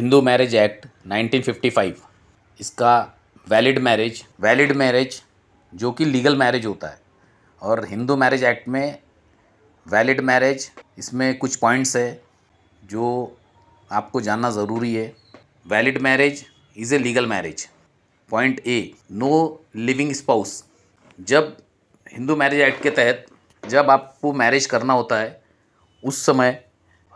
Hindu marriage act 1955 इसका valid marriage जो कि लीगल मैरिज होता है, और हिंदू मैरिज एक्ट में वैलिड मैरिज इसमें कुछ पॉइंट्स है जो आपको जानना ज़रूरी है। Valid marriage is a legal marriage. Point A, no living spouse. जब हिंदू मैरिज एक्ट के तहत जब आपको मैरिज करना होता है उस समय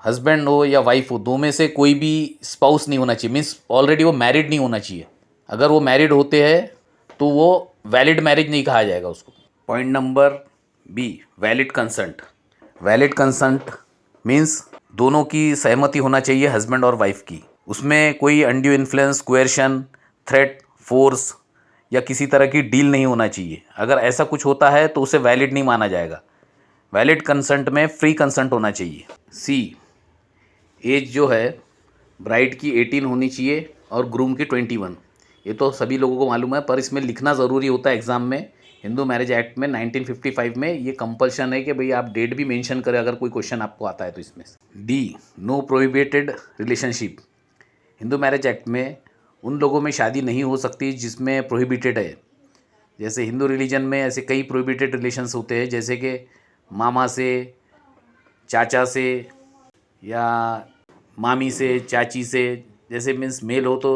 हस्बैंड हो या वाइफ हो, दो में से कोई भी स्पाउस नहीं होना चाहिए। मीन्स ऑलरेडी वो मैरिड नहीं होना चाहिए। अगर वो मैरिड होते हैं तो वो वैलिड मैरिज नहीं कहा जाएगा उसको। Point number B, valid consent. Valid consent means दोनों की सहमति होना चाहिए, हस्बैंड और वाइफ की। उसमें कोई अनड्यू इन्फ्लुएंस, कोएर्शन, थ्रेट, फोर्स या किसी तरह की डील नहीं होना चाहिए। अगर ऐसा कुछ होता है तो उसे वैलिड नहीं माना जाएगा। वैलिड कंसेंट में फ्री कंसेंट होना चाहिए। सी, एज जो है ब्राइड की 18 होनी चाहिए और ग्रूम की 21। ये तो सभी लोगों को मालूम है, पर इसमें लिखना ज़रूरी होता है एग्ज़ाम में। हिंदू मैरिज एक्ट में 1955 में ये कंपल्शन है कि भाई आप डेट भी मेंशन करें अगर कोई क्वेश्चन आपको आता है तो। इसमें D, no prohibited relationship. Hindu marriage act में उन लोगों में शादी नहीं हो सकती जिसमें प्रोहिबिटेड है। जैसे हिंदू रिलीजन में ऐसे कई प्रोहिबिटेड रिलेशंस होते हैं, जैसे कि मामा से, चाचा से, या मामी से, चाची से, जैसे मीन्स मेल हो तो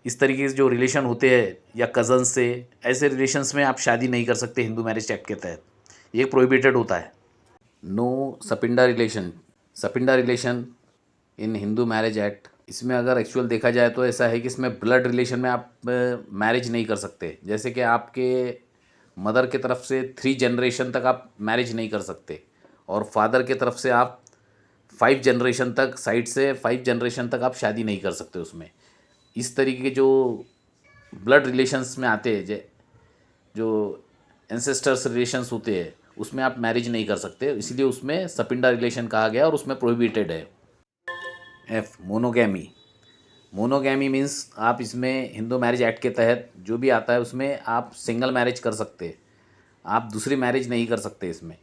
इस तरीके से जो रिलेशन होते हैं, या कज़न से, ऐसे रिलेशंस में आप शादी नहीं कर सकते हिंदू मैरिज एक्ट के तहत। ये प्रोहिबिटेड होता है। No sapinda relation. Sapinda relation in Hindu marriage act, इसमें अगर एक्चुअल देखा जाए तो ऐसा है कि इसमें ब्लड रिलेशन में आप मैरिज नहीं कर सकते। जैसे कि आपके मदर के तरफ से 3 जनरेशन तक आप मैरिज नहीं कर सकते, और फादर के तरफ से आप 5 जनरेशन तक, साइड से 5 जनरेशन तक आप शादी नहीं कर सकते उसमें। इस तरीके के जो ब्लड रिलेशंस में आते हैं, जो एंसेस्टर्स रिलेशंस होते हैं, उसमें आप मैरिज नहीं कर सकते, इसलिए उसमें सपिंडा रिलेशन कहा गया और उसमें प्रोहिबिटेड है। F, monogamy. मोनोगैमी मीन्स आप इसमें हिंदू मैरिज एक्ट के तहत जो भी आता है उसमें आप सिंगल मैरिज कर सकते, आप दूसरी मैरिज नहीं कर सकते इसमें।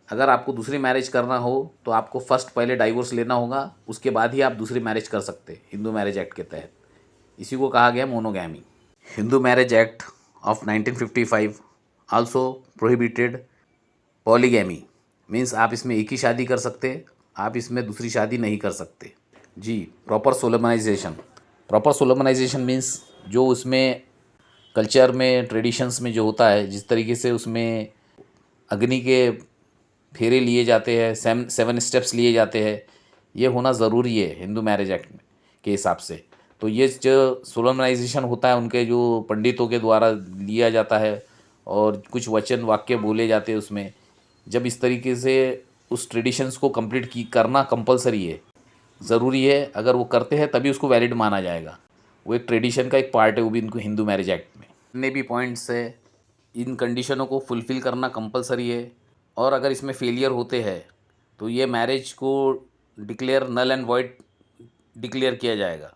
अगर आपको दूसरी मैरिज करना हो तो आपको फर्स्ट पहले डाइवोर्स लेना होगा, उसके बाद ही आप दूसरी मैरिज कर सकते हिंदू मैरिज एक्ट के तहत। इसी को कहा गया monogamy. Hindu marriage act of 1955 also prohibited polygamy. Means आप इसमें एक ही शादी कर सकते, आप इसमें दूसरी शादी नहीं कर सकते। जी, प्रॉपर सोलमनाइजेशन। प्रॉपर सोलमनाइजेशन मीन्स जो उसमें कल्चर में, ट्रेडिशंस में जो होता है, जिस तरीके से उसमें अग्नि के फेरे लिए जाते हैं, 7 स्टेप्स लिए जाते हैं, ये होना ज़रूरी है हिंदू मैरिज एक्ट में के हिसाब से। तो ये जो सोलमनाइजेशन होता है उनके जो पंडितों के द्वारा लिया जाता है, और कुछ वचन वाक्य बोले जाते हैं उसमें। जब इस तरीके से उस ट्रेडिशंस को कंप्लीट करना कंपलसरी है, ज़रूरी है। अगर वो करते हैं तभी उसको वैलिड माना जाएगा। वो एक ट्रेडिशन का एक पार्ट है, वो भी इनको हिंदू मैरिज एक्ट में। जितने भी पॉइंट्स है, इन कंडीशनों को फुलफ़िल करना कंपलसरी है, और अगर इसमें फेलियर होते हैं तो ये मैरिज को declare null and void declare किया जाएगा।